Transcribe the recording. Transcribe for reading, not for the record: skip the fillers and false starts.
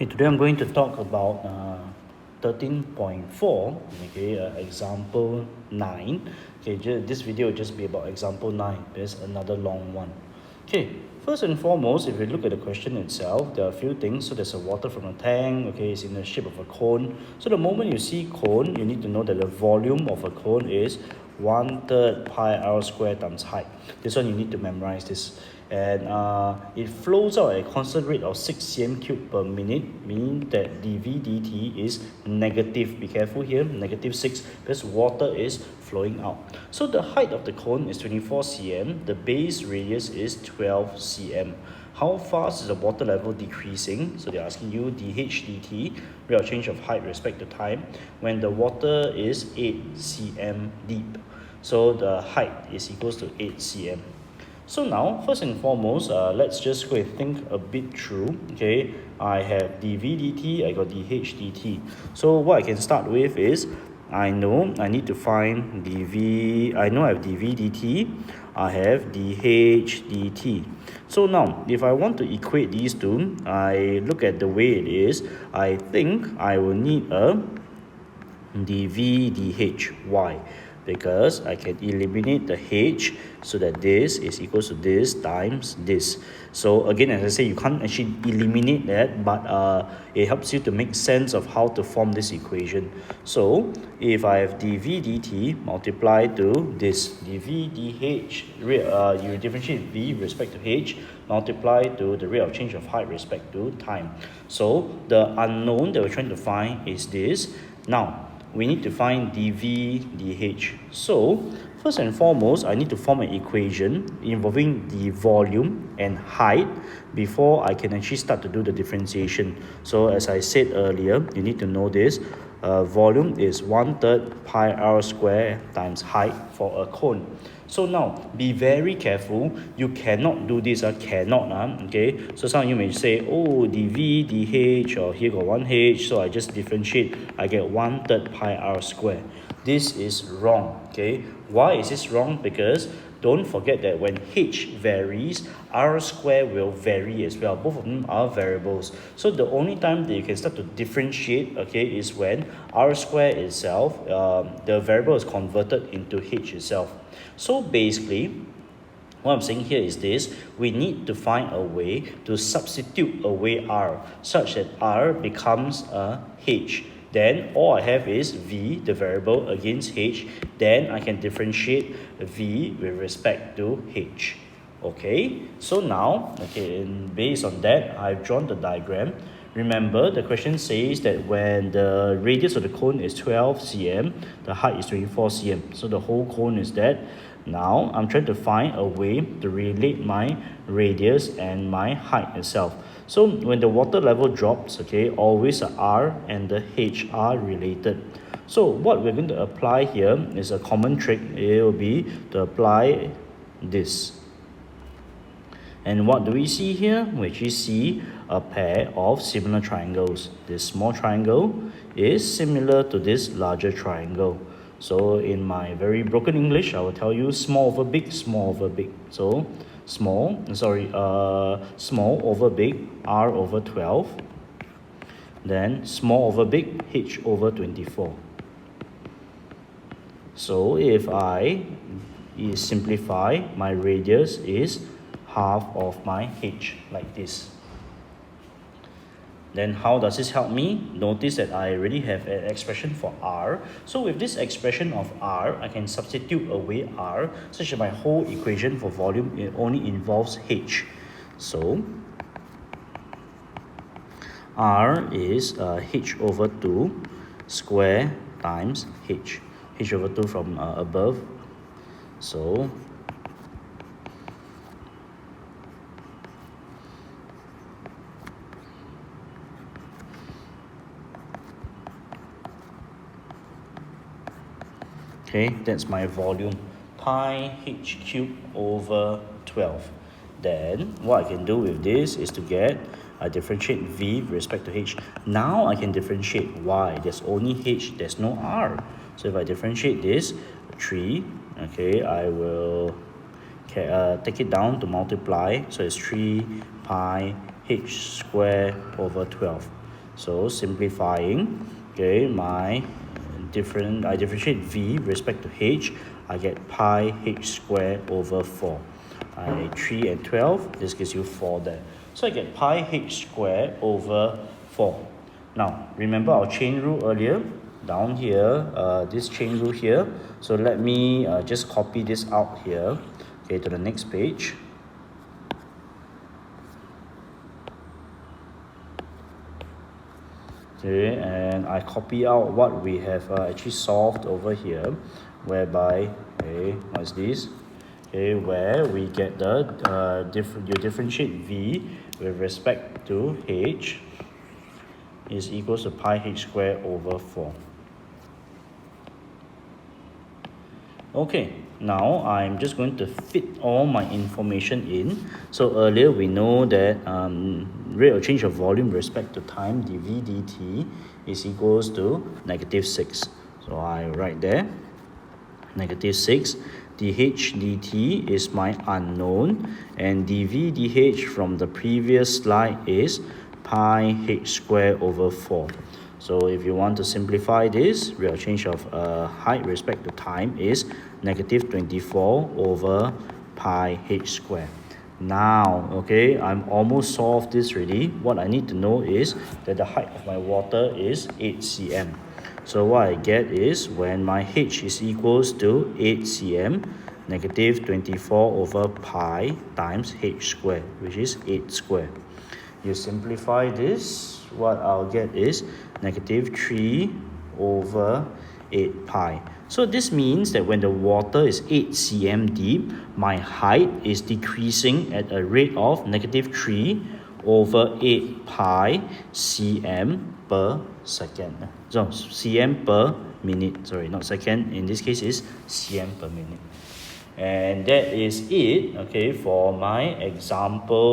Okay, today I'm going to talk about 13.4, okay, example 9. Okay, this video will just be about example 9. There's another long one. Okay, first and foremost, if you look at the question itself, there are a few things. So there's a water from a tank, okay, it's in the shape of a cone. So the moment you see cone, you need to know that the volume of a cone is 1/3 pi r squared times height. This one you need to memorize this. And it flows out at a constant rate of 6 cm cube per minute, meaning that dv dt is negative. Be careful here, negative 6, because water is flowing out. So the height of the cone is 24 cm, the base radius is 12 cm. How fast is the water level decreasing? So they're asking you dh dt, rate of change of height with respect to time, when the water is 8 cm deep. So the height is equals to 8 cm. So now, first and foremost, let's just go and think a bit through. Okay, I have dv dt, I got dh dt. So what I can start with is, I know I need to find dv, I know I have dv dt, I have dh dt. So now, if I want to equate these two, I look at the way it is, I think I will need a dv dh. Why? Because I can eliminate the h so that this is equals to this times this. So again, as I say, you can't actually eliminate that, but it helps you to make sense of how to form this equation. So if I have dv dt multiplied to this dv dh, you differentiate v with respect to h, multiply to the rate of change of height with respect to time. So the unknown that we're trying to find is this. Now we need to find dv dh. So first and foremost, I need to form an equation involving the volume and height before I can actually start to do the differentiation. So as I said earlier, you need to know this. Volume is 1/3 pi r squared times height for a cone. So now, be very careful. You cannot do this, cannot. Okay. So some of you may say, oh, dv dh, or here got 1h, so I just differentiate. I get 1/3 pi r squared. This is wrong. Okay. Why is this wrong? Because don't forget that when h varies, r squared will vary as well. Both of them are variables. So the only time that you can start to differentiate, okay, is when r squared itself, the variable is converted into h itself. So basically, what I'm saying here is this: we need to find a way to substitute away r such that r becomes a h. Then all I have is v, the variable, against h. Then I can differentiate v with respect to h. Okay, so now, okay, and based on that, I've drawn the diagram. Remember, the question says that when the radius of the cone is 12 cm, the height is 24 cm. So the whole cone is that. Now, I'm trying to find a way to relate my radius and my height itself. So when the water level drops, okay, always the r and the h are related. So what we're going to apply here is a common trick. It will be to apply this. And what do we see here? We actually see a pair of similar triangles. This small triangle is similar to this larger triangle. So in my very broken English, I will tell you small over big, small over big. So small over big, r over 12. Then small over big, h over 24. So if I simplify, my radius is half of my h, like this. Then how does this help me? Notice that I already have an expression for r. So with this expression of r, I can substitute away r, such that my whole equation for volume, it only involves h. So r is h over 2 square times h. h over 2 from above. So okay, that's my volume, pi h cubed over 12. Then what I can do with this is to get, I differentiate v with respect to h. Now I can differentiate y. There's only h, there's no r. So if I differentiate this, 3, okay, I will take it down to multiply. So it's 3 pi h squared over 12. So simplifying, okay, I differentiate v with respect to h, I get pi h squared over 4. 3 and 12, this gives you 4 there. So I get pi h squared over 4. Now, remember our chain rule earlier? Down here, this chain rule here. So let me just copy this out here, okay, to the next page. Okay, and I copy out what we have actually solved over here, whereby, okay, what's this? Okay, where we get the you differentiate v with respect to h is equals to pi h squared over 4. Okay, now I'm just going to fit all my information in. So earlier we know that rate of change of volume with respect to time dv dt is equals to -6. So I write there -6. dh dt is my unknown, and dv dh from the previous slide is pi h squared over 4. So if you want to simplify this, rate of change of height with respect to time is -24 over pi h squared. Now, okay, I'm almost solved this already. What I need to know is that the height of my water is 8 cm. So what I get is when my h is equals to 8 cm, -24 over pi times h squared, which is 8 squared. You simplify this, what I'll get is -3 over 8 pi. So this means that when the water is 8 cm deep, my height is decreasing at a rate of -3 over 8 pi cm per second. So cm per minute, sorry, not second, in this case is cm per minute. And that is it, okay, for my example.